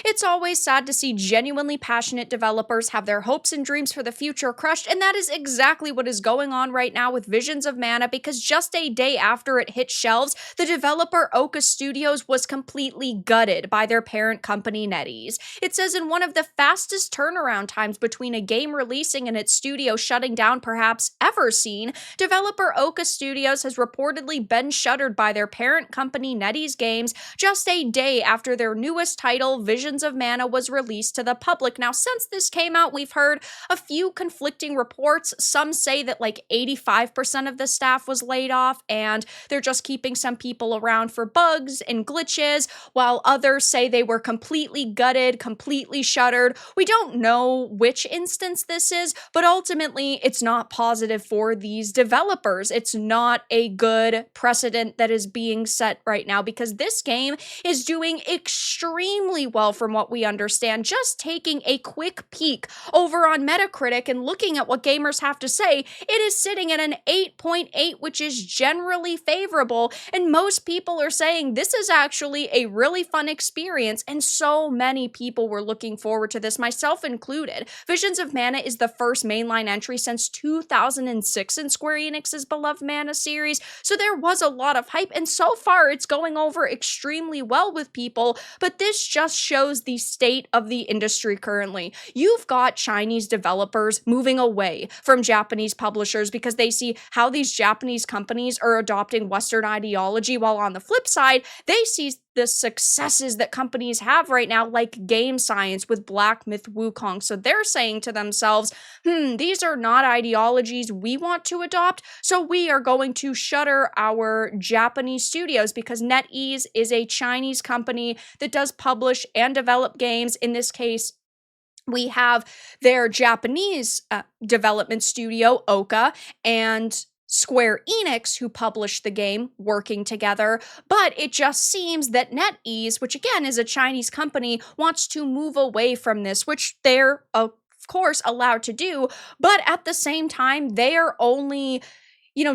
It's always sad to see genuinely passionate developers have their hopes and dreams for the future crushed, and that is exactly what is going on right now with Visions of Mana, because just a day after it hit shelves, the developer Oka Studios was completely gutted by their parent company NetEase. It says in one of the fastest turnaround times between a game releasing and its studio shutting down perhaps ever seen, developer Oka Studios has reportedly been shuttered by their parent company NetEase Games just a day after their newest title, Visions of Mana, was released to the public. Now, since this came out, we've heard a few conflicting reports. Some say that like 85% of the staff was laid off and they're just keeping some people around for bugs and glitches, while others say they were completely gutted, completely shuttered. We don't know which instance this is, but ultimately it's not positive for these developers. It's not a good precedent that is being set right now, because this game is doing extremely well from what we understand. Just taking a quick peek over on Metacritic and looking at what gamers have to say, it is sitting at an 8.8, which is generally favorable, and most people are saying this is actually a really fun experience, and so many people were looking forward to this, myself included. Visions of Mana is the first mainline entry since 2006 in Square Enix's beloved Mana series, so there was a lot of hype, and so far it's going over extremely well with people, but this just shows the state of the industry currently. You've got Chinese developers moving away from Japanese publishers because they see how these Japanese companies are adopting Western ideology, while on the flip side, they see the successes that companies have right now, like Game Science with Black Myth Wukong. So they're saying to themselves, these are not ideologies we want to adopt, so we are going to shutter our Japanese studios, because NetEase is a Chinese company that does publish and develop games. In this case, we have their Japanese development studio, Oka, and Square Enix, who published the game, working together, but it just seems that NetEase, which again is a Chinese company, wants to move away from this, which they're, of course, allowed to do, but at the same time, they are only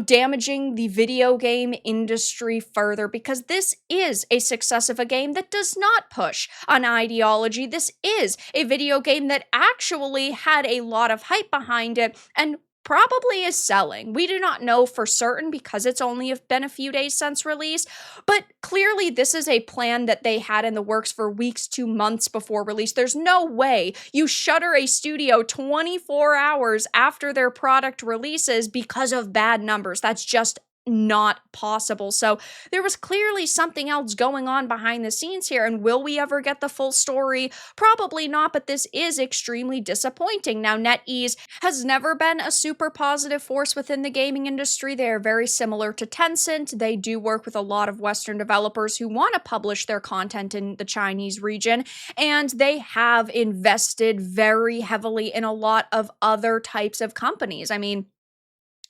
damaging the video game industry further, because this is a success of a game that does not push an ideology. This is a video game that actually had a lot of hype behind it and probably is selling. We do not know for certain because it's only been a few days since release, but clearly this is a plan that they had in the works for weeks to months before release. There's no way you shutter a studio 24 hours after their product releases because of bad numbers. That's just not possible. So there was clearly something else going on behind the scenes here, and will we ever get the full story? Probably not, but this is extremely disappointing. Now, NetEase has never been a super positive force within the gaming industry. They are very similar to Tencent. They do work with a lot of Western developers who want to publish their content in the Chinese region, and they have invested very heavily in a lot of other types of companies. I mean,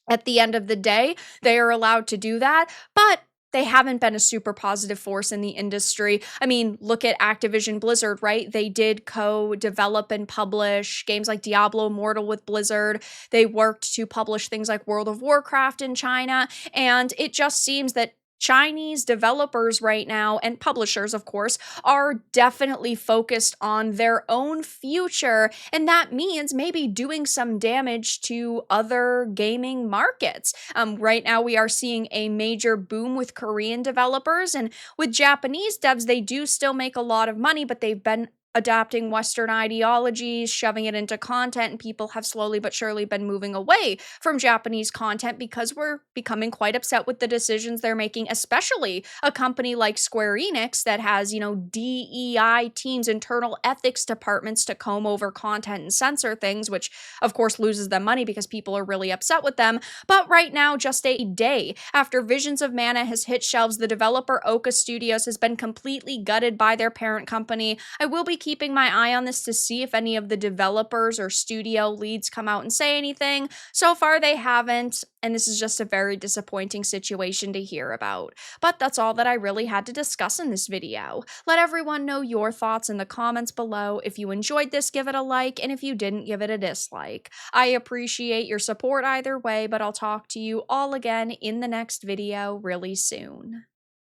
at the end of the day, they are allowed to do that, but they haven't been a super positive force in the industry. I mean, look at Activision Blizzard, right? They did co-develop and publish games like Diablo Immortal with Blizzard. They worked to publish things like World of Warcraft in China, and it just seems that Chinese developers right now, and publishers, of course, are definitely focused on their own future, and that means maybe doing some damage to other gaming markets. Right now, we are seeing a major boom with Korean developers, and with Japanese devs, they do still make a lot of money, but they've been adopting Western ideologies, shoving it into content, and people have slowly but surely been moving away from Japanese content because we're becoming quite upset with the decisions they're making, especially a company like Square Enix that has, DEI teams, internal ethics departments to comb over content and censor things, which of course loses them money because people are really upset with them. But right now, just a day after Visions of Mana has hit shelves, the developer Oka Studios has been completely gutted by their parent company. I will be keeping my eye on this to see if any of the developers or studio leads come out and say anything. So far, they haven't, and this is just a very disappointing situation to hear about. But that's all that I really had to discuss in this video. Let everyone know your thoughts in the comments below. If you enjoyed this, give it a like, and if you didn't, give it a dislike. I appreciate your support either way, but I'll talk to you all again in the next video really soon.